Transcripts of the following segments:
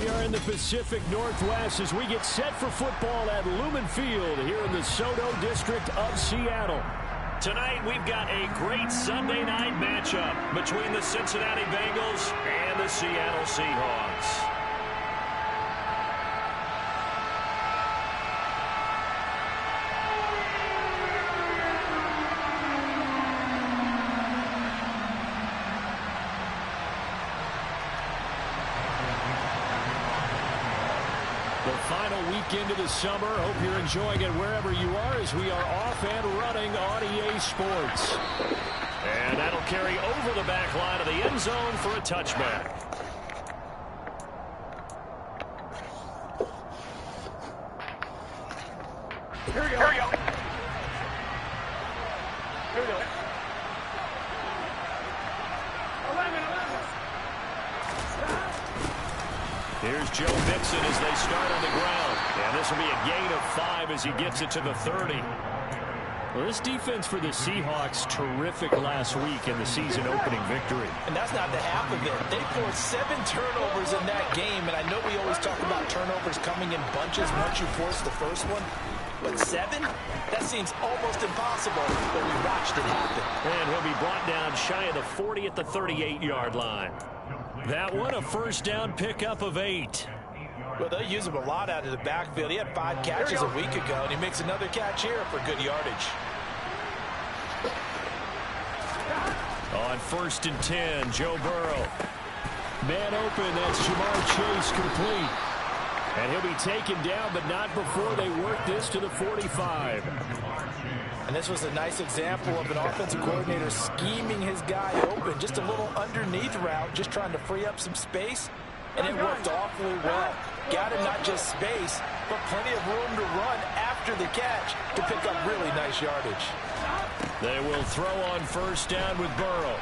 We are in the Pacific Northwest as we get set for football at Lumen Field here in the Soto District of Seattle. Tonight we've got a great Sunday night matchup between the Cincinnati Bengals and the Seattle Seahawks. Final weekend of the summer. Hope you're enjoying it wherever you are as we are off and running on EA Sports. And that'll carry over the back line of the end zone for a touchback. Here we go. Here we go. Here we go. 11. Here's Joe Mixon as they start on the ground. And this will be a gain of 5 as he gets it to the 30. Well, this defense for the Seahawks, terrific last week in the season-opening victory. And that's not the half of it. They forced 7 turnovers in that game, and I know we always talk about turnovers coming in bunches once you force the first one. But 7? That seems almost impossible, but we watched it happen. And he'll be brought down shy of the 40 at the 38-yard line. That one, a first down pickup of 8. Well, they use him a lot out of the backfield. He had 5 catches a week ago, and he makes another catch here for good yardage. On 1st and 10, Joe Burrow. Man open, that's Jamar Chase complete. And he'll be taken down, but not before they work this to the 45. And this was a nice example of an offensive coordinator scheming his guy open. Just a little underneath route, just trying to free up some space. And it worked awfully well. Got him not just space, but plenty of room to run after the catch to pick up really nice yardage. They will throw on first down with Burrow.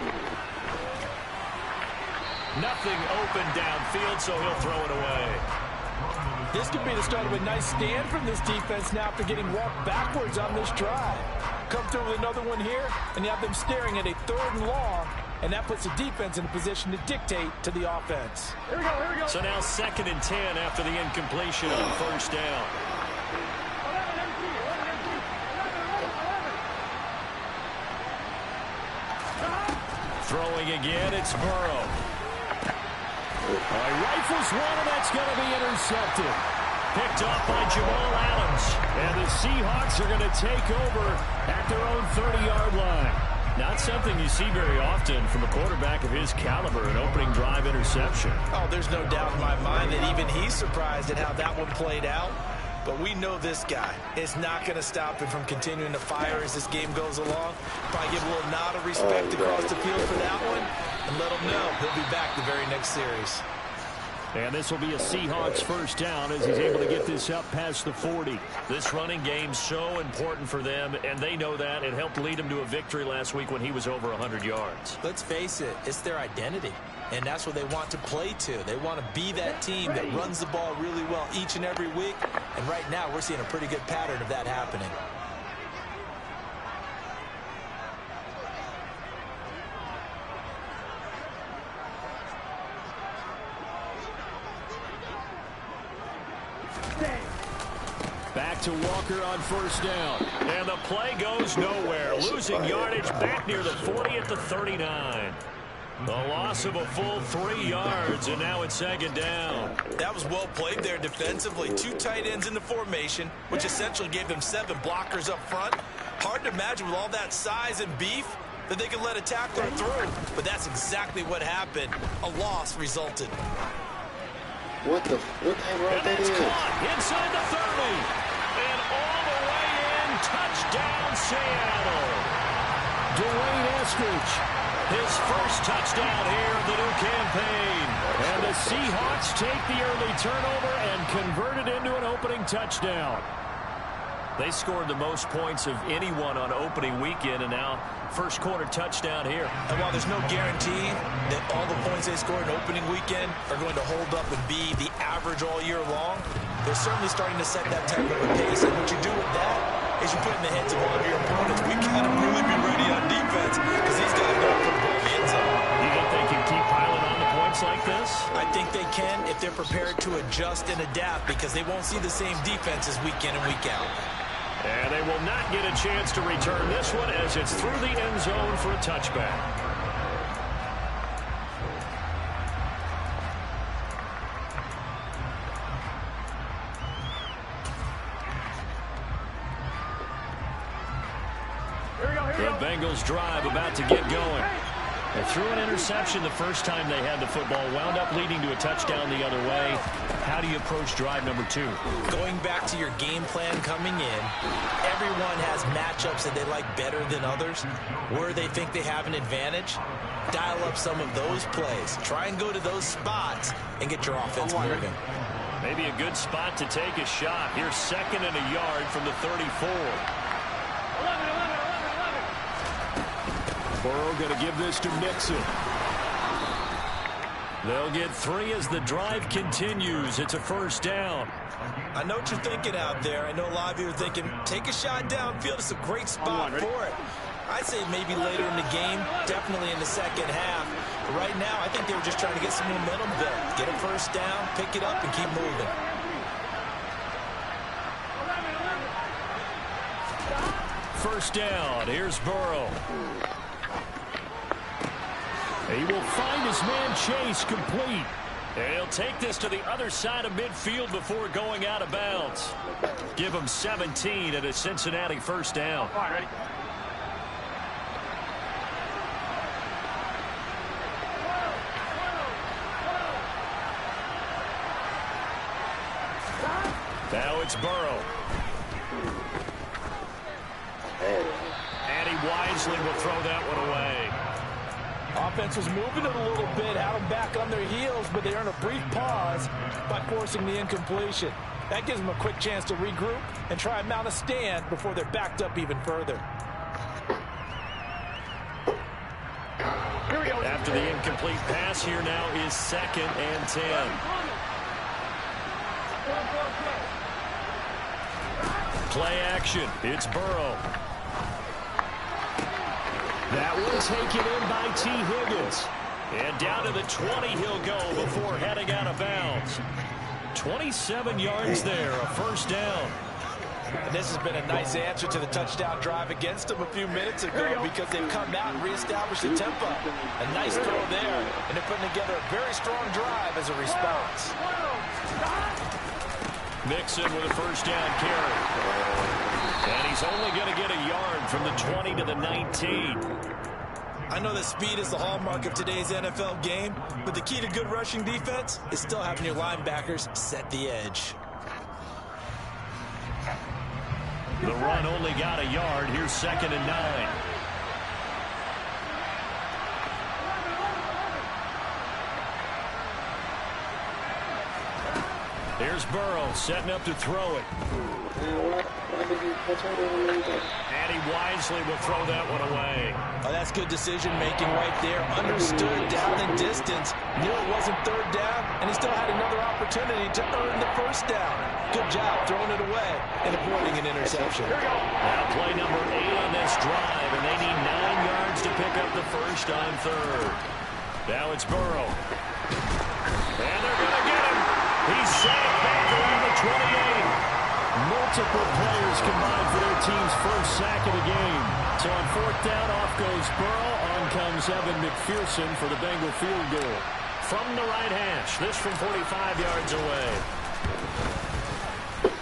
Nothing open downfield, so he'll throw it away. This could be the start of a nice stand from this defense now after getting walked backwards on this drive. Come through with another one here, and you have them staring at a 3rd and long, and that puts the defense in a position to dictate to the offense. Here we go, here we go. So now 2nd and 10 after the incompletion on first down. Throwing again, it's Burrow. He rifles one, and that's going to be intercepted. Picked off by Jamal Adams. And the Seahawks are going to take over at their own 30-yard line. Not something you see very often from a quarterback of his caliber, an opening drive interception. Oh, there's no doubt in my mind that even he's surprised at how that one played out. But we know this guy is not going to stop him from continuing to fire as this game goes along. Probably give a little nod of respect across the field for that one and let him know he'll be back the very next series. And this will be a Seahawks first down as he's able to get this up past the 40. This running game's so important for them, and they know that. It helped lead them to a victory last week when he was over 100 yards. Let's face it, it's their identity, and that's what they want to play to. They want to be that team that runs the ball really well each and every week, and right now we're seeing a pretty good pattern of that happening. Back to Walker on first down. And the play goes nowhere. Losing yardage back near the 40 at the 39. The loss of a full 3 yards, and now it's 2nd down. That was well played there defensively. 2 tight ends in the formation, which essentially gave them 7 blockers up front. Hard to imagine with all that size and beef that they could let a tackler through. But that's exactly what happened. A loss resulted. What type of route that is? Caught inside the 30. And all the way in. Touchdown, Seattle. Dwayne Eskridge. His first touchdown here of the new campaign. And the Seahawks take the early turnover and convert it into an opening touchdown. They scored the most points of anyone on opening weekend, and now first quarter touchdown here. And while there's no guarantee that all the points they scored in opening weekend are going to hold up and be the average all year long, they're certainly starting to set that type of a pace. And what you do with that is you put in the heads of all of your opponents. We got to really be ready on defense because these guys are going to put the ball in the end zone. You think they can keep piling on the points like this? I think they can if they're prepared to adjust and adapt, because they won't see the same defenses week in and week out. And they will not get a chance to return this one as it's through the end zone for a touchback. The Bengals drive about to get going. They threw an interception the first time they had the football, wound up leading to a touchdown the other way. How do you approach drive number 2? Going back to your game plan coming in, everyone has matchups that they like better than others. Where they think they have an advantage, dial up some of those plays. Try and go to those spots and get your offense moving. Maybe a good spot to take a shot. Here's 2nd and a yard from the 34. Burrow going to give this to Mixon. They'll get 3 as the drive continues. It's a first down. I know what you're thinking out there. I know a lot of you are thinking, take a shot downfield. It's a great spot for it. I'd say maybe later in the game, definitely in the second half. But right now, I think they were just trying to get some momentum built. Get a first down, pick it up, and keep moving. First down. Here's Burrow. He will find his man Chase complete. And he'll take this to the other side of midfield before going out of bounds. Give him 17 at a Cincinnati first down. All right, ready? Now it's Burrow. And he wisely will throw that one away. Offense was moving it a little bit, had them back on their heels, but they earned a brief pause by forcing the incompletion. That gives them a quick chance to regroup and try and mount a stand before they're backed up even further. Here we go. After the incomplete pass, here now is 2nd and 10. Play action. It's Burrow. That one taken in by T. Higgins. And down to the 20 he'll go before heading out of bounds. 27 yards there, a first down. And this has been a nice answer to the touchdown drive against them a few minutes ago, because they've come out and reestablished the tempo. A nice throw there, and they're putting together a very strong drive as a response. Mixon with a first down carry. And he's only going to get a yard from the 20 to the 19. I know that speed is the hallmark of today's NFL game, but the key to good rushing defense is still having your linebackers set the edge. The run only got a yard. Here's 2nd and 9. Here's Burrow setting up to throw it. And he wisely will throw that one away. Oh, that's good decision-making right there. Understood down and distance. Knew it wasn't third down, and he still had another opportunity to earn the first down. Good job throwing it away and avoiding an interception. Now play number 8 on this drive, and they need 9 yards to pick up the first on 3rd. Now it's Burrow. And they're going to get him. He's sacked back around the 28. Multiple players combined for their team's first sack of the game. So on 4th down, off goes Burrow. On comes Evan McPherson for the Bengal field goal. From the right hash, this from 45 yards away.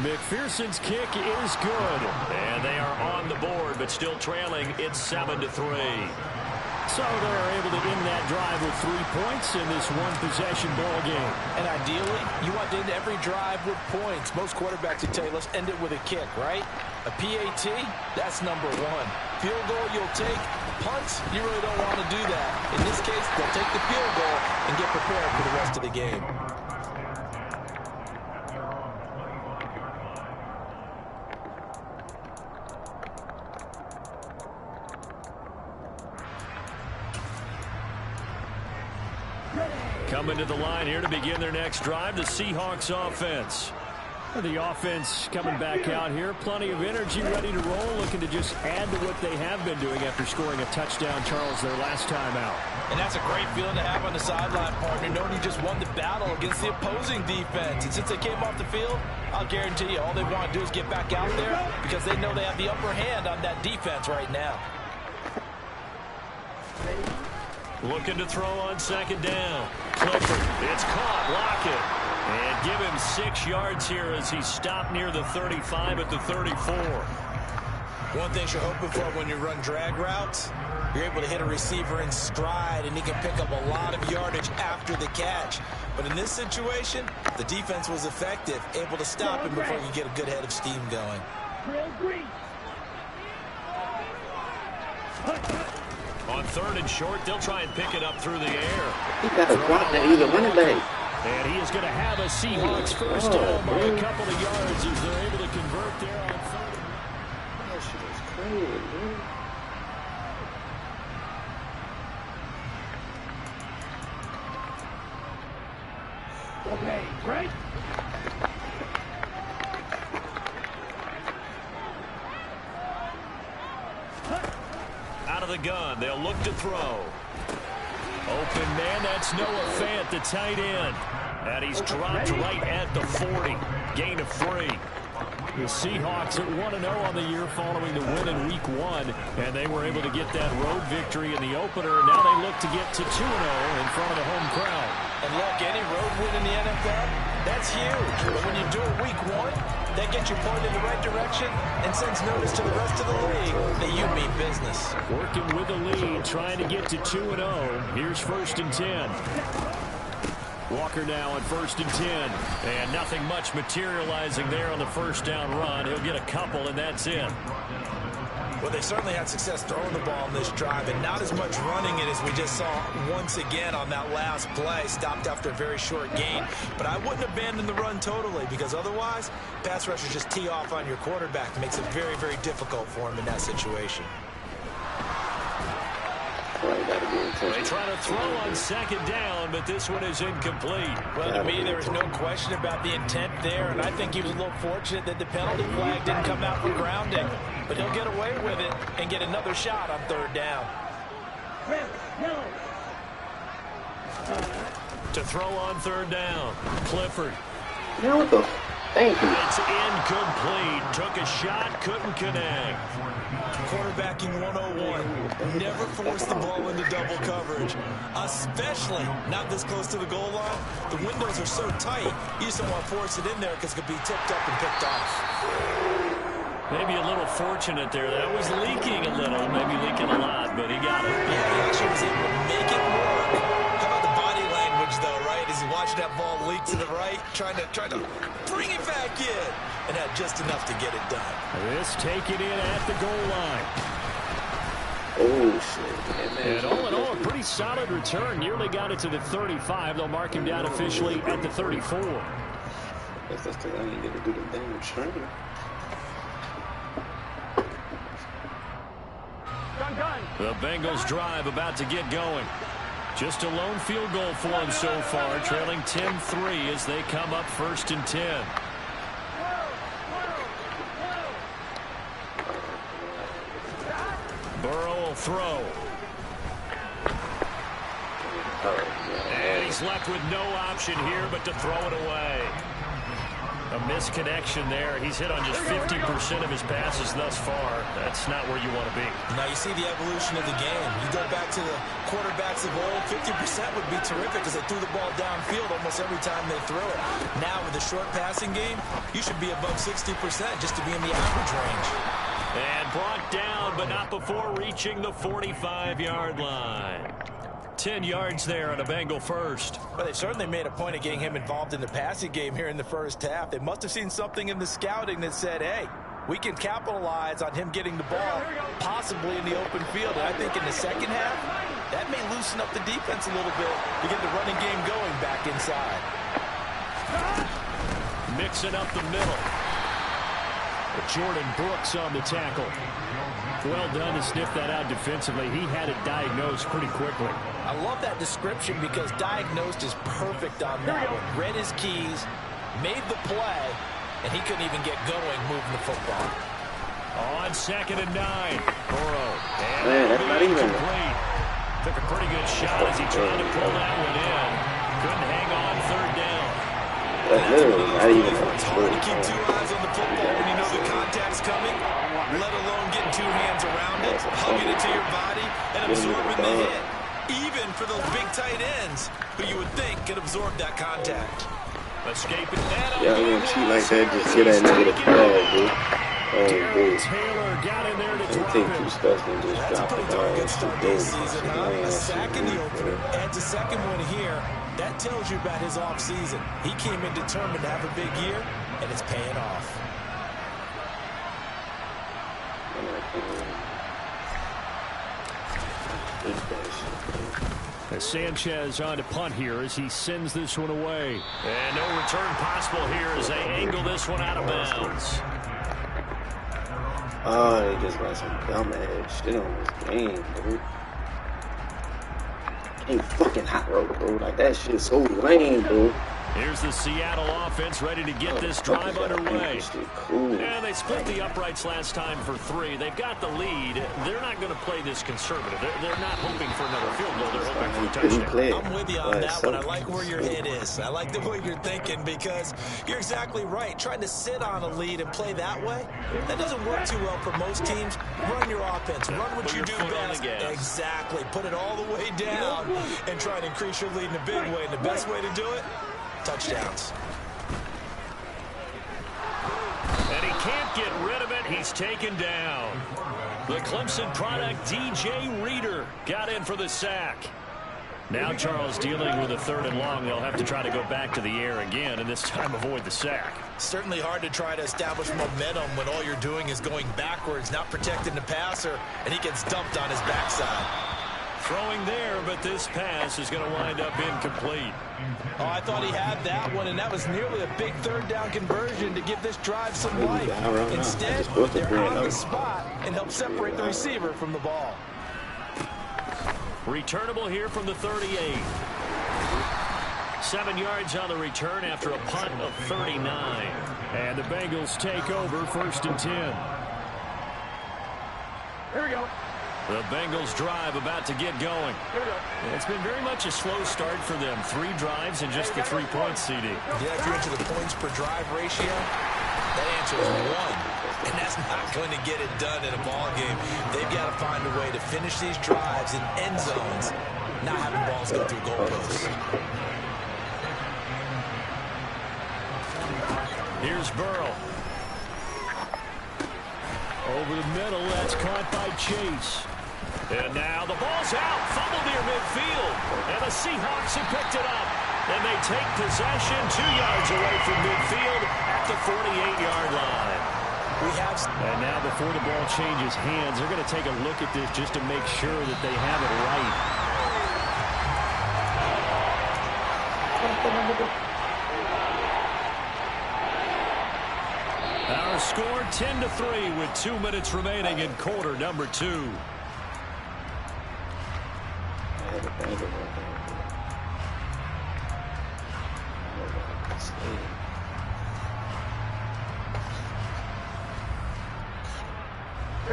McPherson's kick is good. And they are on the board, but still trailing. It's 7-3. So they're able to end that drive with 3 points in this one-possession ball game. And ideally, you want to end every drive with points. Most quarterbacks would tell you, let's end it with a kick, right? A PAT, that's number 1. Field goal you'll take. Punts, you really don't want to do that. In this case, they'll take the field goal and get prepared for the rest of the game. Coming to the line here to begin their next drive, the Seahawks offense. The offense coming back out here. Plenty of energy, ready to roll, looking to just add to what they have been doing after scoring a touchdown, Charles, their last time out. And that's a great feeling to have on the sideline, partner, knowing you just won the battle against the opposing defense. And since they came off the field, I'll guarantee you all they want to do is get back out there because they know they have the upper hand on that defense right now. Looking to throw on second down. Clifford, it's caught. Lockett. And give him 6 yards here as he stopped near the 35 at the 34. One thing you're hoping for when you run drag routes, you're able to hit a receiver in stride, and he can pick up a lot of yardage after the catch. But in this situation, the defense was effective, able to stop him before you get a good head of steam going. On 3rd and short, they'll try and pick it up through the air. He got to block that. He's a running back. And he is going to have a Seahawks first down by a couple of yards as they're able to convert there on 3rd. That shit is crazy, man. Okay, right? Out of the gun, they'll look to throw. Open man, that's Noah Fant, the tight end. And he's dropped right at the 40. Gain of 3. The Seahawks at 1-0 on the year following the win in Week 1. And they were able to get that road victory in the opener. Now they look to get to 2-0 in front of the home crowd. And look, any road win in the NFL, that's huge. But when you do it Week 1, that gets you pointed in the right direction and sends notice to the rest of the league that you mean business. Working with the lead, trying to get to 2-0. Here's 1st and 10. Walker now on 1st and 10. And nothing much materializing there on the first down run. He'll get a couple, and that's it. Well, they certainly had success throwing the ball in this drive, and not as much running it as we just saw once again on that last play. Stopped after a very short gain. But I wouldn't abandon the run totally, because otherwise, pass rushers just tee off on your quarterback. It makes it very, very difficult for him in that situation. They try to throw on second down, but this one is incomplete. Well, to me, there was no question about the intent there, and I think he was a little fortunate that the penalty flag didn't come out for grounding. But he'll get away with it and get another shot on 3rd down. To throw on 3rd down, Clifford. Now what the? Thank you. It's incomplete. Took a shot, couldn't connect. Quarterbacking 101. Never force the ball into double coverage, especially not this close to the goal line. The windows are so tight, you just don't want to force it in there because it could be tipped up and picked off. Maybe a little fortunate there. That was leaking a little, maybe leaking a lot, but he got it. Yeah, he actually was able to make it work. How about the body language, though, right? As he watched that ball leak to the right, trying to bring it back in, and had just enough to get it done. This taken in at the goal line. Oh, shit. And all in all, a pretty solid return. Nearly got it to the 35. They'll mark him down officially at the 34. That's because I didn't get to do the damn training. The Bengals drive about to get going. Just a lone field goal for them so far, trailing 10-3 as they come up 1st and 10. Burrow will throw. And he's left with no option here but to throw it away. A misconnection there. He's hit on just 50% of his passes thus far. That's not where you want to be. Now you see the evolution of the game. You go back to the quarterbacks of old, 50% would be terrific because they threw the ball downfield almost every time they threw it. Now with the short passing game, you should be above 60% just to be in the average range. And brought down, but not before reaching the 45-yard line. 10 yards there on a Bengal first. Well, they certainly made a point of getting him involved in the passing game here in the first half. They must have seen something in the scouting that said, hey, we can capitalize on him getting the ball, possibly in the open field. And I think in the second half, that may loosen up the defense a little bit to get the running game going back inside. Mixing up the middle. Jordan Brooks on the tackle. Well done to sniff that out defensively. He had it diagnosed pretty quickly. I love that description because diagnosed is perfect on that one. Read his keys, made the play, and he couldn't even get going moving the football. On 2nd and 9, Burrow. And man, that's not even complete. Took a pretty good shot as he tried to pull that one in. Couldn't hang on 3rd down. That's literally not even It's hard to keep 2 eyes on the football when you know the contact's coming, let alone getting 2 hands around it, hugging it to your body, and absorbing the hit. Even for those big tight ends, who you would think could absorb that contact. Escaping that. yeah, I'm gonna cheat like that. Just get that nigga the ball, dude. Oh, dude. Taylor got in there to Don't drop take it. too special and just That's a drop the pretty ball. darn good It's start too this dangerous. season, Man, huh? A that sack in shit the weak, opener, man. adds a second one here. That tells you about his offseason. He came in determined to have a big year, and it's paying off. As Sanchez on to punt here as he sends this one away. And no return possible here as they angle this one out of bounds. Oh, they just got some dumb ass shit on this game, dude. Ain't fucking hot road, bro. Like that shit's so lame, dude. Here's the Seattle offense ready to get this drive underway. Cool. And they split the uprights last time for 3. They've got the lead. They're not going to play this conservative. They're not hoping for another field goal. They're hoping for a touchdown. I'm with you on that one. I like where your head is. I like the way you're thinking because you're exactly right. Trying to sit on a lead and play that way, that doesn't work too well for most teams. Run your offense. Run what you do best. Exactly. Put it all the way down and try to increase your lead in a big way. And the best way to do it, touchdowns. And he can't get rid of it. He's taken down. The Clemson product, DJ Reader, got in for the sack. Now Charles dealing with a 3rd and long. They'll have to try to go back to the air again, and this time avoid the sack. Certainly hard to try to establish momentum when all you're doing is going backwards, not protecting the passer, and he gets dumped on his backside. Throwing there, but this pass is going to wind up incomplete. Oh, I thought he had that one, and that was nearly a big 3rd down conversion to give this drive some life. Instead, they're on the spot and help separate the receiver from the ball. Returnable here from the 38. 7 yards on the return after a punt of 39. And the Bengals take over 1st and 10. Here we go. The Bengals drive about to get going. It's been very much a slow start for them. 3 drives and just the 3 points, CD. Yeah, if you're into the points per drive ratio, that answer is 1. And that's not going to get it done in a ball game. They've got to find a way to finish these drives in end zones, not having balls go through goalposts. Here's Burrow. Over the middle, that's caught by Chase. And now the ball's out, fumbled near midfield. And the Seahawks have picked it up. And they take possession 2 yards away from midfield at the 48-yard line. And now before the ball changes hands, they're going to take a look at this just to make sure that they have it right. Our score 10-3 with 2 minutes remaining in quarter number 2.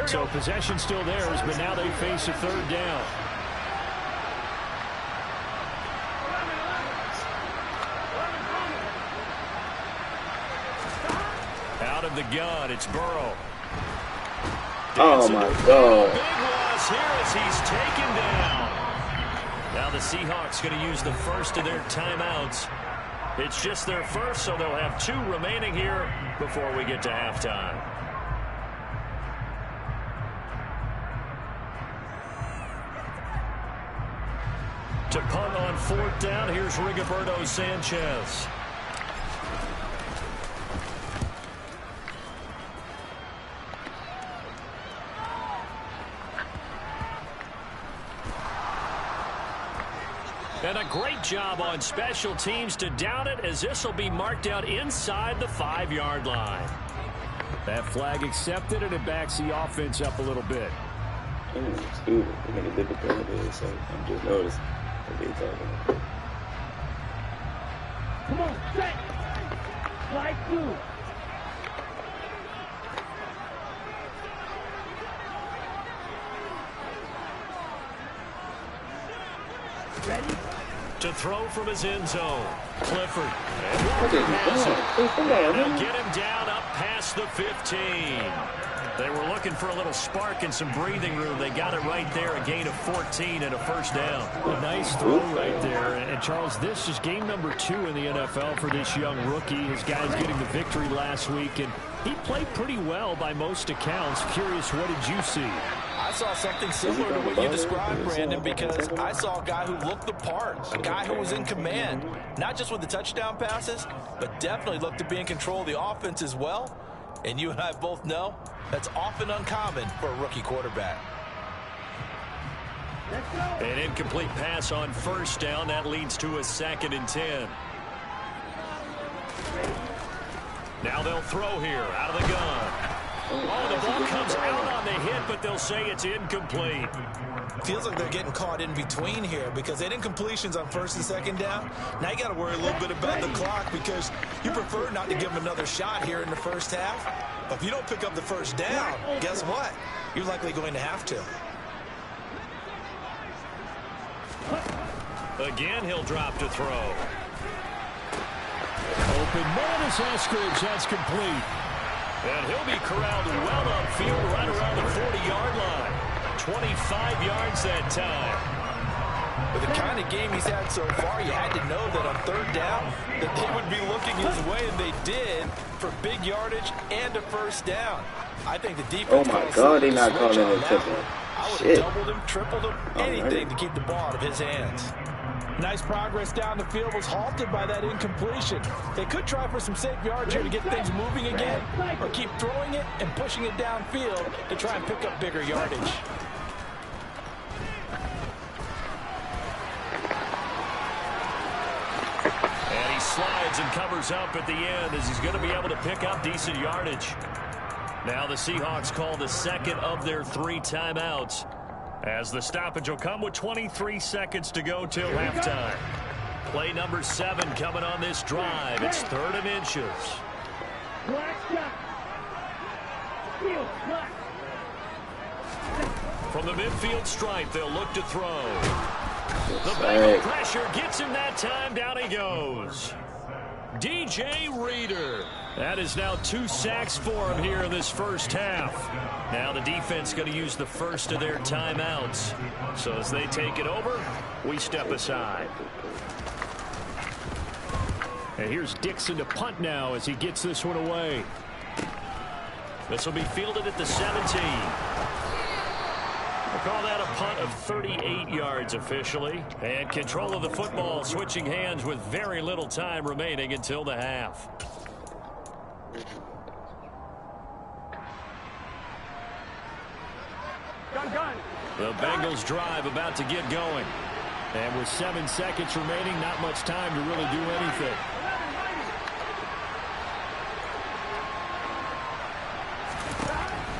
So possession still theirs, but now they face a 3rd down. Out of the gun, it's Burrow. Oh my God. Big loss here as he's taken down. Now the Seahawks going to use the first of their timeouts. It's just their first, so they'll have 2 remaining here before we get to halftime. To punt on 4th down, here's Rigoberto Sanchez. And a great job on special teams to down it, as this will be marked out inside the 5-yard line. That flag accepted, and it backs the offense up a little bit. Stupid. They make a big play there, so I'm just noticing what they talking about. Come on, set. Slide 2. To throw from his end zone. Clifford. And What Walker is has he it. doing? Come on, And they'll man. get him down up past the 15. They were looking for a little spark and some breathing room. They got it right there, a gain of 14 and a first down. A nice throw right there. And, Charles, this is game number 2 in the NFL for this young rookie. His guys getting the victory last week, and he played pretty well by most accounts. Curious, what did you see? I saw something similar to what you described, Brandon, because I saw a guy who looked the part, a guy who was in command, not just with the touchdown passes, but definitely looked to be in control of the offense as well. And you and I both know that's often uncommon for a rookie quarterback. An incomplete pass on first down. That leads to a 2nd and 10. Now they'll throw here out of the gun. Oh, the ball comes out on the hit, but they'll say it's incomplete. Feels like they're getting caught in between here because they had incompletions on 1st and 2nd down. Now you got to worry a little bit about the clock because you prefer not to give them another shot here in the first half. But if you don't pick up the first down, guess what? You're likely going to have to. Again, he'll drop to throw. Open man is Eskridge. That's complete. And he'll be corralled well upfield right around the 40-yard line. 25 yards that time. With the kind of game he's had so far, you had to know that on 3rd down that they would be looking his way, and they did, for big yardage and a first down. I think the defense. Oh my God, they're not calling it triple. I would Shit. have doubled him, tripled him, anything to keep the ball out of his hands. Nice progress down the field was halted by that incompletion. They could try for some safe yards here to get things moving again, or keep throwing it and pushing it downfield to try and pick up bigger yardage. And he slides and covers up at the end as he's going to be able to pick up decent yardage. Now the Seahawks call the 2nd of their 3 timeouts, as the stoppage will come with 23 seconds to go till halftime. Play number 7 coming on this drive. It's 3rd and inches. From the midfield stripe, they'll look to throw. The Bengal pressure gets him that time. Down he goes. DJ Reader. That is now 2 sacks for him here in this first half. Now the defense going to use the first of their timeouts. So as they take it over, we step aside. And here's Dixon to punt now as he gets this one away. This will be fielded at the 17. We'll call that a punt of 38 yards officially. And control of the football switching hands with very little time remaining until the half. The Bengals drive about to get going. And with 7 seconds remaining, not much time to really do anything.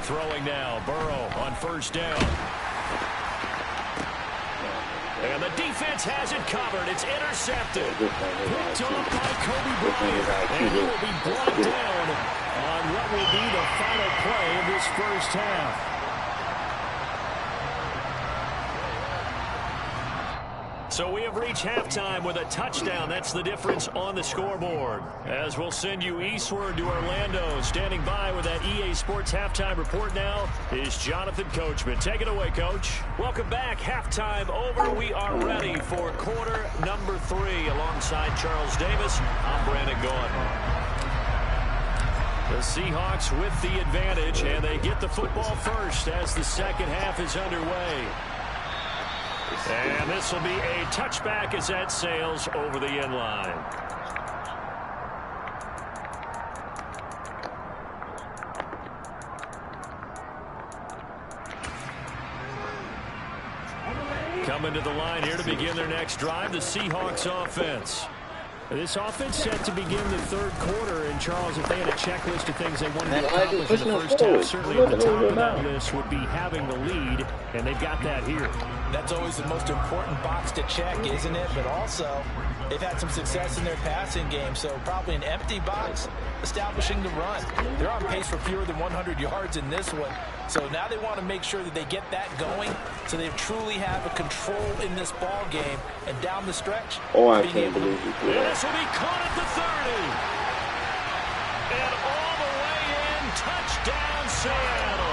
Throwing now, Burrow on first down. And the defense has it covered. It's intercepted. Picked off by Kobe Bryant. And he will be brought down on what will be the final play of this first half. So we have reached halftime with a touchdown. That's the difference on the scoreboard. As we'll send you eastward to Orlando. Standing by with that EA Sports halftime report now is Jonathan Coachman. Take it away, Coach. Welcome back. Halftime over. We are ready for quarter number 3. Alongside Charles Davis, I'm Brandon Gaughan. The Seahawks with the advantage, and they get the football first as the second half is underway. And this will be a touchback as that sails over the end line. Coming to the line here to begin their next drive, the Seahawks offense. This offense set to begin the 3rd quarter, and Charles, if they had a checklist of things they wanted to accomplish in the first half, certainly at the top of that list would be having the lead, and they've got that here. That's always the most important box to check, isn't it? But also, they've had some success in their passing game, so probably an empty box. establishing the run. They're on pace for fewer than 100 yards in this one. So now they want to make sure that they get that going so they truly have a control in this ball game. And down the stretch, oh, I can't believe you did This will be caught at the 30. And all the way in, touchdown Seattle.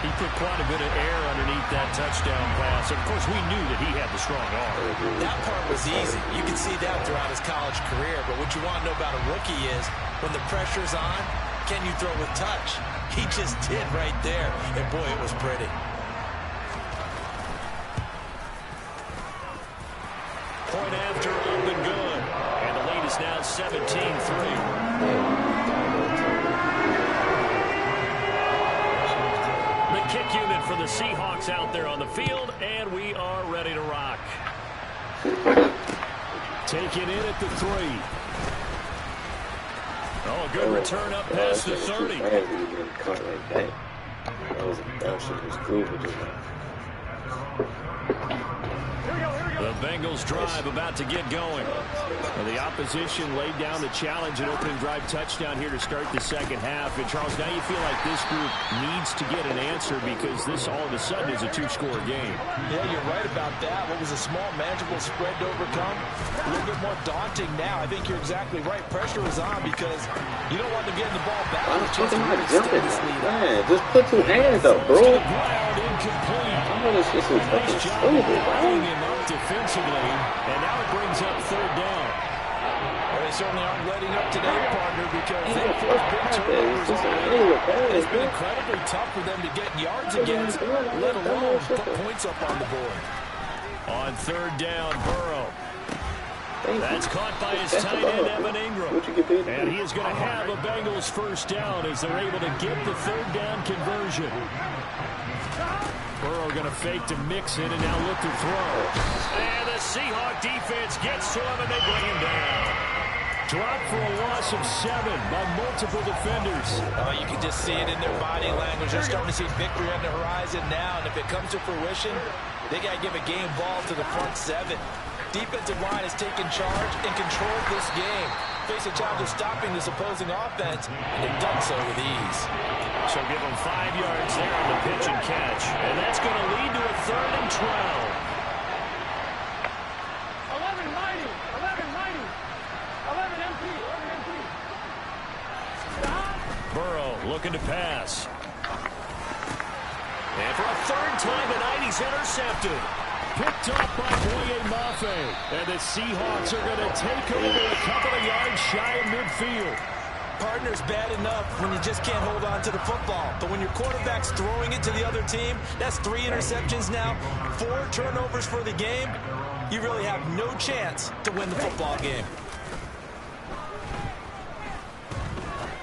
He put quite a bit of air underneath that touchdown pass. Of course, we knew that he had the strong arm. That part was easy. You can see that throughout his college career. But what you want to know about a rookie is when the pressure's on, can you throw with touch? He just did right there. And, boy, it was pretty. Point after up and good. And the lead is now 17-3. Kick unit for the Seahawks out there on the field, and we are ready to rock. Taken in at the 3. Oh, a good return up past the 30. Caught like that. That shit was cool, but just the Bengals drive about to get going. Well, the opposition laid down the challenge and opening drive touchdown here to start the second half. And, Charles, now you feel like this group needs to get an answer because this all of a sudden is a two-score game. Yeah, you're right about that. What was a small, manageable spread to overcome? A little bit more daunting now. I think you're exactly right. Pressure is on because you don't want to get the ball back. I'm talking about jumping. Man, just put 2 hands up, bro. Incomplete. I know this shit is fucking stupid, Pulling bro. him up defensively, and now it brings up 3rd down. Well, they certainly aren't letting up today, partner, because they forced big turnovers already. It's been incredibly tough for them to get yards against, let alone put points up on the board. On 3rd down, Burrow. That's caught by his tight end, Evan Ingram. And he is going to have a Bengals 1st down as they're able to get the 3rd down conversion. Burrow going to fake to mix it and now look to throw. And the Seahawk defense gets to him and they bring him down. Dropped for a loss of 7 by multiple defenders. You can just see it in their body language. They're starting to see victory on the horizon now. And if it comes to fruition, they got to give a game ball to the front 7. Defensive line has taken charge and controlled this game. Face a challenge of stopping this opposing offense, and they've done so with ease. So give them 5 yards there on the pitch and catch. And that's going to lead to a 3rd and 12. 11 mighty. 11 mighty. 11 MP. 11 MP. Stop. Burrow looking to pass. And for a 3rd time tonight, he's intercepted. Picked up by Boye Mafe. And the Seahawks are going to take over a couple of yards shy of midfield. Partner's bad enough when you just can't hold on to the football. But when your quarterback's throwing it to the other team, that's 3 interceptions now, 4 turnovers for the game. You really have no chance to win the football game.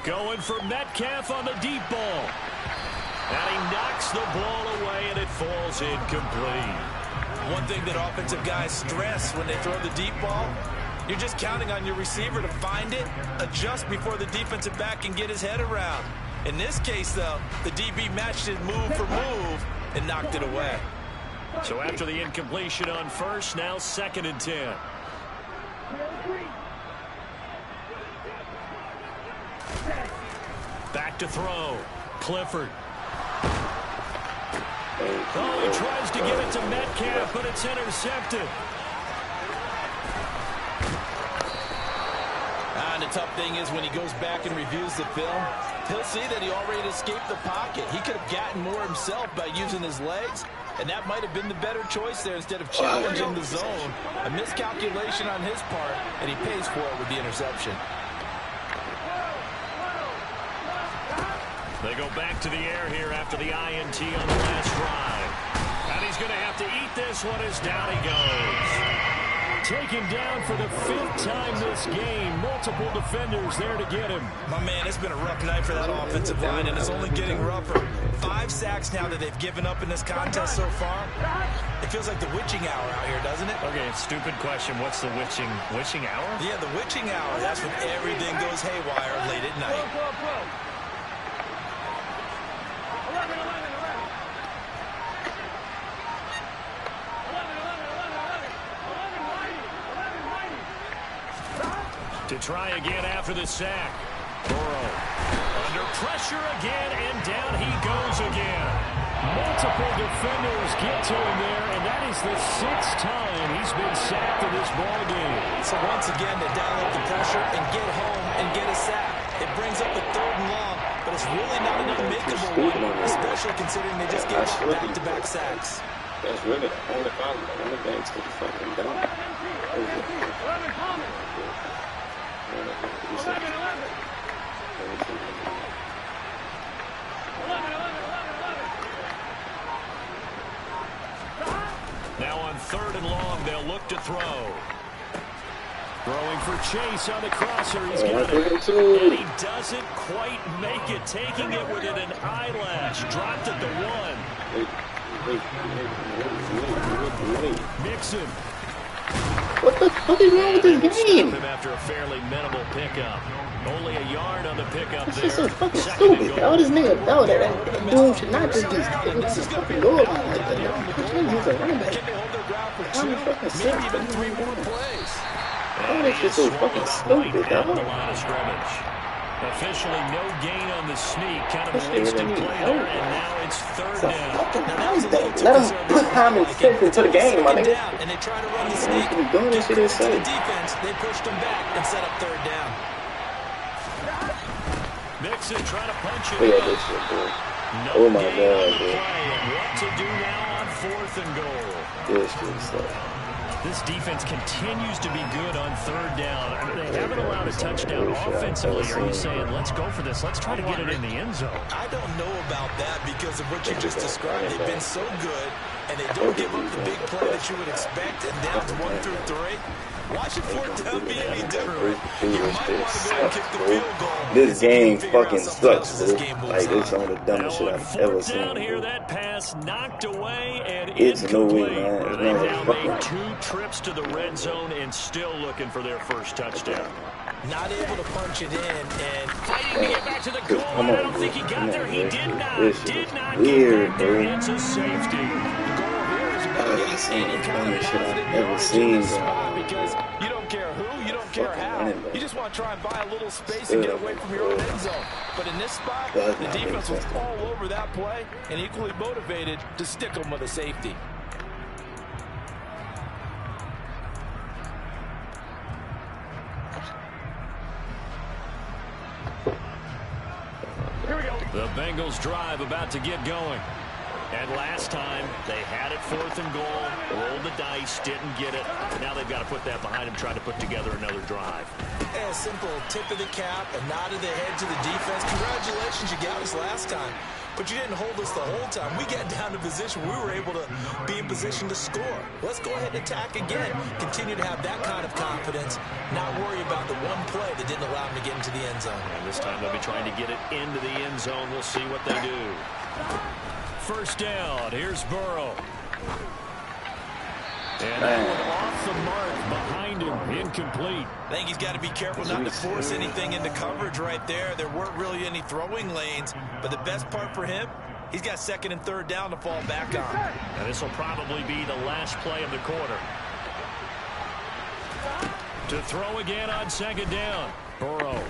Going for Metcalf on the deep ball. And he knocks the ball away, and it falls incomplete. One thing that offensive guys stress when they throw the deep ball, you're just counting on your receiver to find it, adjust before the defensive back can get his head around. In this case, though, the DB matched it move for move and knocked it away. So after the incompletion on 1st, now 2nd and 10. Back to throw. Clifford. Oh, he tries to get it to Metcalf, but it's intercepted. And the tough thing is when he goes back and reviews the film, he'll see that he already escaped the pocket. He could have gotten more himself by using his legs, and that might have been the better choice there instead of challenging the zone. A miscalculation on his part, and he pays for it with the interception. They go back to the air here after the INT on the last drive. And he's going to have to eat this one as down he goes. Taken down for the 5th time this game. Multiple defenders there to get him. My man, it's been a rough night for that offensive line, and it's only getting rougher. 5 sacks now that they've given up in this contest so far. It feels like the witching hour out here, doesn't it? Okay, stupid question. What's the witching hour? Yeah, the witching hour. That's when everything goes haywire late at night. 11, 11, 11. 11, 11, 11, 11, 11, 11 mighty. 11 mighty. Stop. To try again after the sack. Burrow under pressure again, and down he goes again. Multiple defenders get to him there, and that is the 6th time he's been sacked in this ball game. So once again, to dial up the pressure and get home and get a sack. It brings up a 3rd and long, but it's really not an unmakeable one, especially considering they just gave up back-to-back sacks. That's really the only problem. The only thing to fucking down. 11 common. 11. 11. Now on 3rd and long, they'll look to throw. Throwing for Chase on the crosser. He's got it. And he doesn't quite make it. Taking it within an eyelash. Dropped at the 1. Mixon. What the fuck is wrong with this game? Him after a fairly minimal pickup. Only a yard on the pickup there. This is so fucking stupid. All this nigga know that dude should not just be fucking goal line like that. He's a running back. How many fucking sacks? Even 3 more plays. Oh, this shit so fucking stupid, dog. The line of scrimmage. Officially no gain on the sneak. Kind of a wasted play there, and now it's 3rd down. Let him put time and sense into the game, my nigga. And they try to run the sneak. Doing this shit To insane. the defense, they pushed them back and set up 3rd down. Mixon trying to punch it. Look at this shit, boy. No Oh my gain on God, the dude. play, and what to do now on 4th and goal. This shit sucks. This defense continues to be good on 3rd down. I mean, they haven't allowed a touchdown offensively. Are you saying, let's go for this? Let's try to get it in the end zone. I don't know about that because of what you just described. They've been so good, and they don't give up the big play that you would expect in downs 1 through 3. Why should 4th down be any different? You might want to go and kick the field goal. This game fucking sucks, This dude. game moves Like, it's on. some of the dumbest shit Now on I've ever 4th down seen. here, that pass knocked away and It's no way, incomplete. man. It's They not now fucking- made 2 trips to the red zone and still looking for their first touchdown. Not able to punch it in, and Fighting to get back to the goal line. Come I on, don't think he dude. got Come there. on, He man. did not. This shit Did is not weird, get back there. dude. It's a safety. the goal here is about getting Some of any the kind of dumbest shit positive I've ever yardage seen, in this bro. spot because you don't care who, you don't care Fucking how. running back. You just want to try and buy a little space and get away from your own end zone. But in this spot, Does the not make defense was sense. all over that play and equally motivated to stick them with a safety. Here we go. The Bengals drive about to get going. And last time, they had it 4th and goal, rolled the dice, didn't get it. Now they've got to put that behind them, try to put together another drive. A simple tip of the cap, a nod of the head to the defense. Congratulations, you got us last time. But you didn't hold us the whole time. We got down to position. We were able to be in position to score. Let's go ahead and attack again. Continue to have that kind of confidence. Not worry about the one play that didn't allow them to get into the end zone. And this time they'll be trying to get it into the end zone. We'll see what they do. First down. Here's Burrow. And that one off the mark behind him. Incomplete. I think he's got to be careful not to force anything into coverage right there. There weren't really any throwing lanes. But the best part for him, he's got 2nd and 3rd down to fall back on. And this will probably be the last play of the quarter. To throw again on 2nd down. Burrow.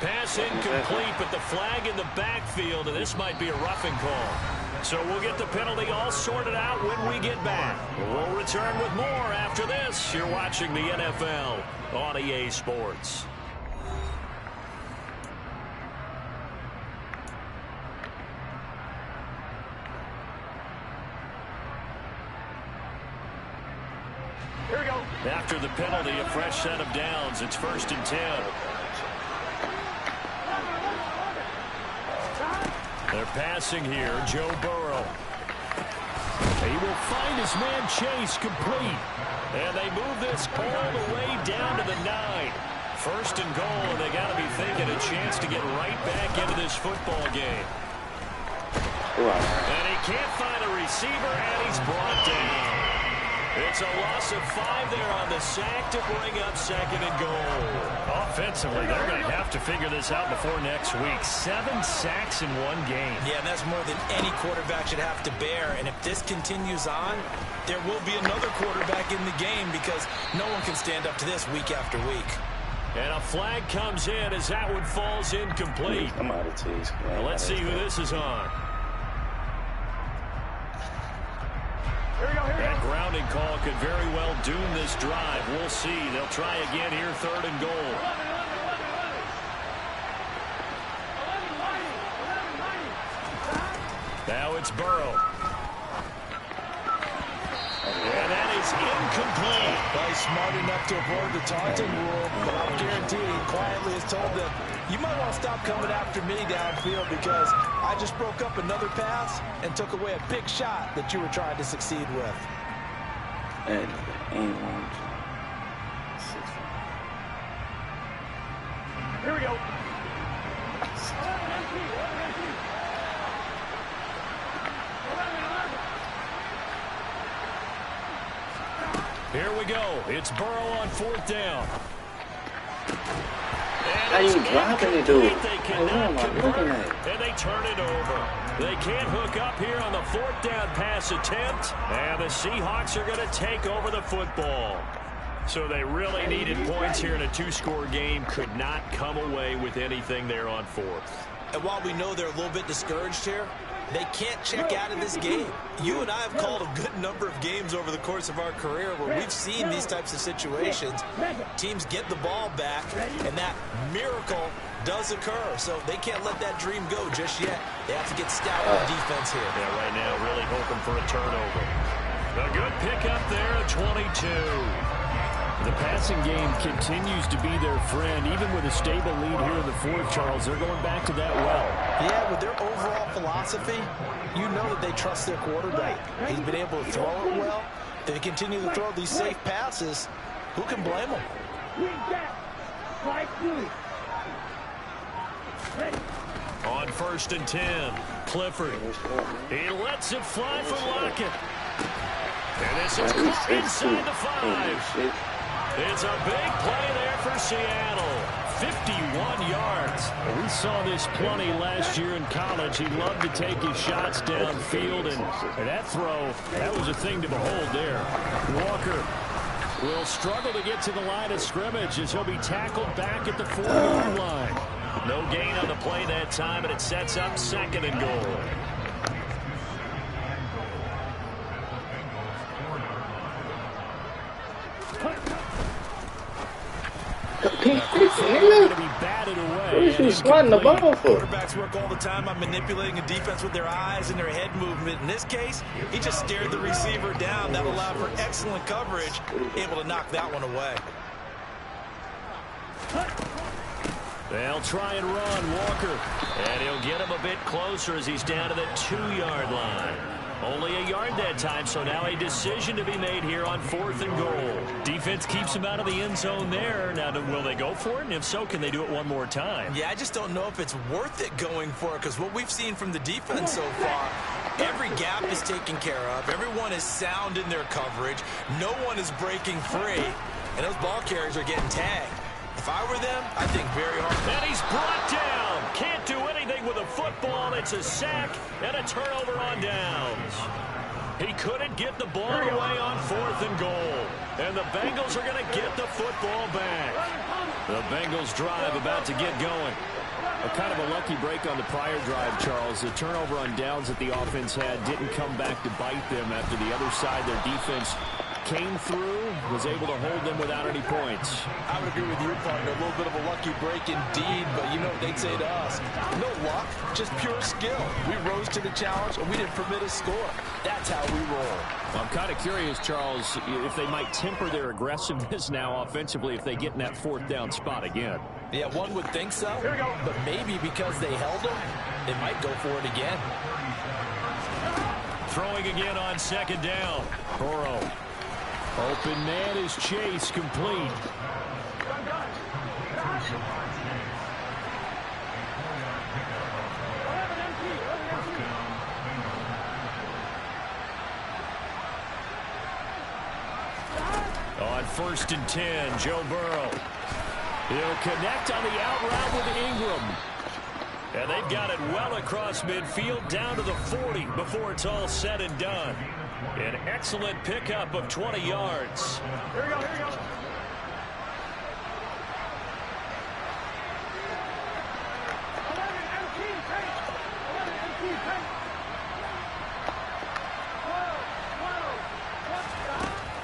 Pass incomplete, but the flag in the backfield, and this might be a roughing call. So we'll get the penalty all sorted out when we get back. We'll return with more after this. You're watching the NFL on EA Sports. Here we go. After the penalty, a fresh set of downs. It's 1st and 10. They're passing here. Joe Burrow. He will find his man Chase complete. And they move this all the way down to the 9. 1st and goal, and they got to be thinking a chance to get right back into this football game. And he can't find a receiver, and he's brought down. It's a loss of 5 there on the sack to bring up 2nd and goal. Offensively, they're going to have to figure this out before next week. 7 sacks in one game. Yeah, and that's more than any quarterback should have to bear. And if this continues on, there will be another quarterback in the game because no one can stand up to this week after week. And a flag comes in as that one falls incomplete. I'm out of taste. Now let's see who this is on. That grounding call could very well doom this drive. We'll see. They'll try again here, 3rd and goal. Now it's Burrow. And that is incomplete. Well, he's smart enough to avoid the taunting rule, but I'll guarantee he quietly has told them, you might want to stop coming after me downfield because I just broke up another pass and took away a big shot that you were trying to succeed with. And Here we go. Here we go. It's Burrow on 4th down. how you dropping it, dude? They Like, cannot what am I looking convert, at? and they turn it over. They can't hook up here on the 4th down pass attempt, and the Seahawks are going to take over the football. So they really needed points here in a 2-score game. Could not come away with anything there on 4th. And while we know they're a little bit discouraged here, they can't check out of this game. You and I have called a good number of games over the course of our career where we've seen these types of situations. Teams get the ball back, and that miracle does occur. So they can't let that dream go just yet. They have to get stout on defense here. Yeah, right now really hoping for a turnover. A good pickup there at 22. The passing game continues to be their friend. Even with a stable lead here in the 4th, Charles, they're going back to that well. Yeah, with their overall philosophy, you know that they trust their quarterback. He's been able to throw it well. If they continue to throw these safe passes, who can blame them? On 1st and 10, Clifford. He lets it fly for Lockett. And this is caught inside the 5. It's a big play there for Seattle. 51 yards. We saw this plenty last year in college. He loved to take his shots downfield, and that throw, that was a thing to behold there. Walker will struggle to get to the line of scrimmage as he'll be tackled back at the 4-yard line. No gain on the play that time, and it sets up 2nd and goal. Going to be batted away. What is you swatting the ball for? Quarterbacks work all the time on manipulating a defense with their eyes and their head movement. In this case, he just stared the receiver down. That allowed for excellent coverage, able to knock that one away. They'll try and run Walker. And he'll get him a bit closer as he's down to the 2-yard line. Only a yard that time, so now a decision to be made here on 4th and goal. Defense keeps him out of the end zone there. Now, will they go for it? And if so, can they do it one more time? Yeah, I just don't know if it's worth it going for it because what we've seen from the defense so far, every gap is taken care of. Everyone is sound in their coverage. No one is breaking free. And those ball carriers are getting tagged. If I were them, I think very hard. And he's brought down. Can't do anything with a football. It's a sack and a turnover on downs. He couldn't get the ball away on 4th and goal. And the Bengals are going to get the football back. The Bengals drive about to get going. A kind of a lucky break on the prior drive, Charles. The turnover on downs that the offense had didn't come back to bite them after the other side. Their defense came through, was able to hold them without any points. I would agree with you, partner. A little bit of a lucky break indeed, but you know what they'd say to us. No luck, just pure skill. We rose to the challenge, and we didn't permit a score. That's how we roll. I'm kind of curious, Charles, if they might temper their aggressiveness now offensively if they get in that 4th down spot again. Yeah, one would think so, but maybe because they held them, they might go for it again. Throwing again on 2nd down. Burrow. Open man is Chase, complete. On 1st and 10, Joe Burrow. He'll connect on the out route with Ingram. And they've got it well across midfield down to the 40 before it's all said and done. An excellent pickup of 20 yards. Here we go, here we go.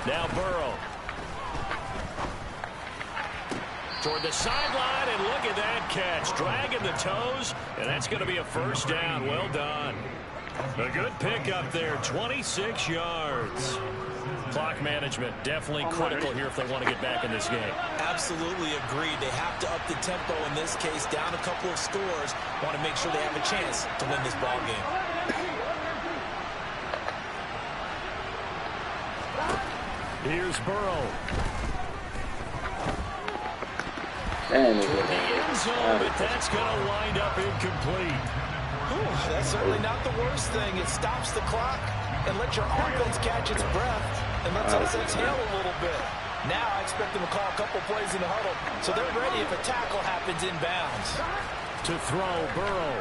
Now Burrow. Toward the sideline, and look at that catch. Dragging the toes, and that's going to be a first down. Well done. A good pickup there, 26 yards. Clock management definitely critical here if they want to get back in this game. Absolutely agreed. They have to up the tempo in this case, down a couple of scores. Want to make sure they have a chance to win this ball game. Here's Burrow. And The end zone, but that's going to wind up incomplete. Ooh, that's certainly not the worst thing. It stops the clock and lets your offense catch its breath and lets us exhale a little bit. Now I expect them to call a couple plays in the huddle so they're ready if a tackle happens inbounds. To throw, Burrow.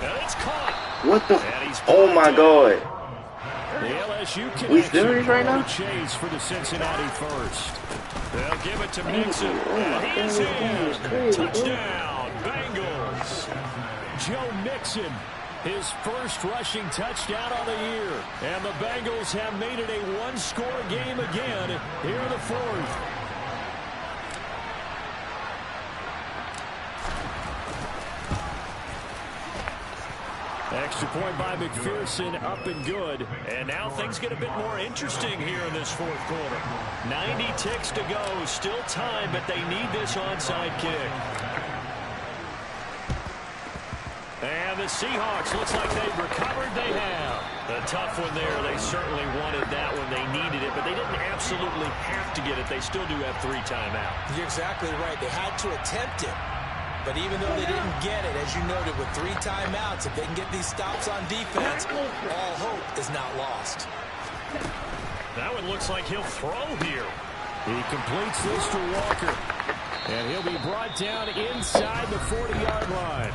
And it's caught. what the? And he's Oh my God! The LSU We connection serious right now? chase for the Cincinnati first. They'll give it to Thank Mixon. you. Oh my And he's God, that was crazy, bro. Touchdown, Bengals. Joe Mixon, his first rushing touchdown on the year. And the Bengals have made it a one-score game again here in the fourth. Extra point by McPherson, up and good. And now things get a bit more interesting here in this fourth quarter. 90 ticks to go. Still time, but they need this onside kick. And the Seahawks, looks like they've recovered. They have. A tough one there. They certainly wanted that one. They needed it, but they didn't absolutely have to get it. They still do have 3 timeouts. You're exactly right. They had to attempt it. But even though they didn't get it, as you noted, with 3 timeouts, if they can get these stops on defense, all hope is not lost. That one looks like he'll throw here. He completes this to Walker. And he'll be brought down inside the 40-yard line.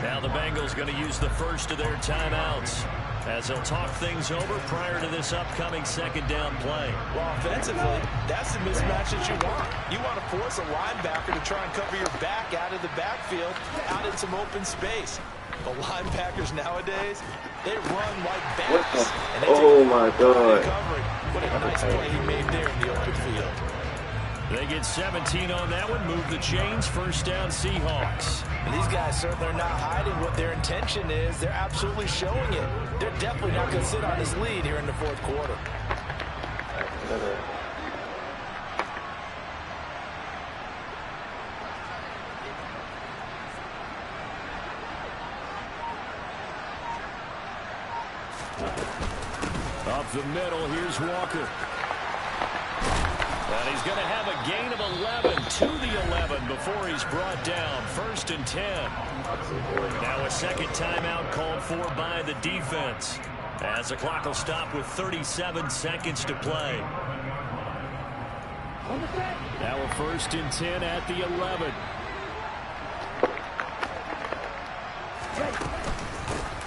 Now the Bengals going to use the first of their timeouts as they'll talk things over prior to this upcoming second down play. Well, offensively, that's the mismatch that you want. You want to force a linebacker to try and cover your back out of the backfield, out in some open space. The linebackers nowadays, they run like bats. And they Oh my God! recovery. What a nice play he made there in the open field. They get 17 on that one, move the chains, first down Seahawks. And these guys certainly are not hiding what their intention is. They're absolutely showing it. They're definitely not going to sit on this lead here in the fourth quarter. Up the middle, here's Walker. And he's going to have a gain of 11 to the 11 before he's brought down. 1st and 10. Now a second timeout called for by the defense as the clock will stop with 37 seconds to play. Now a 1st and 10 at the 11.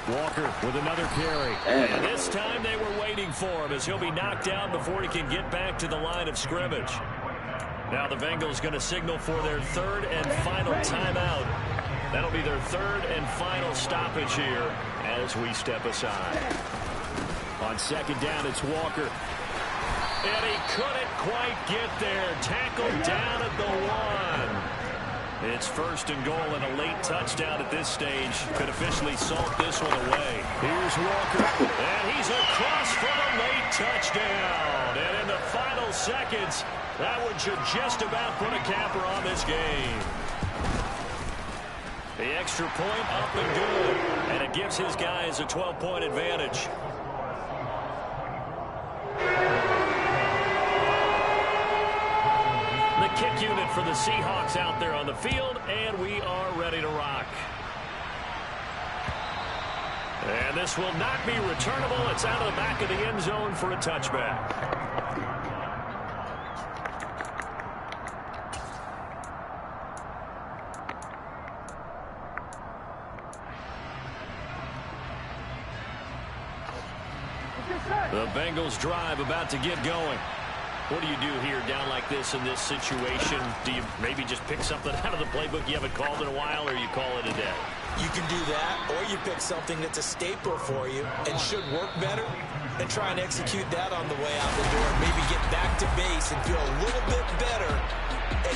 Walker with another carry. And this time they were waiting for him as he'll be knocked down before he can get back to the line of scrimmage. Now the Bengals going to signal for their 3rd and final timeout. That'll be their 3rd and final stoppage here as we step aside. On 2nd down, it's Walker. And he couldn't quite get there. Tackled down at the 1. It's 1st and goal, and a late touchdown at this stage could officially salt this one away. Here's Walker, and he's across for the late touchdown. And in the final seconds, that one should just about put a capper on this game. The extra point up and good, and it gives his guys a 12-point advantage. The kick unit for the Seahawks out there on the field, and we are ready to rock. And this will not be returnable. It's out of the back of the end zone for a touchback. The Bengals drive about to get going. What do you do here down like this in this situation? Do you maybe just pick something out of the playbook you haven't called in a while, or you call it a day? You can do that, or you pick something that's a staple for you and should work better and try and execute that on the way out the door. Maybe get back to base and feel a little bit better as you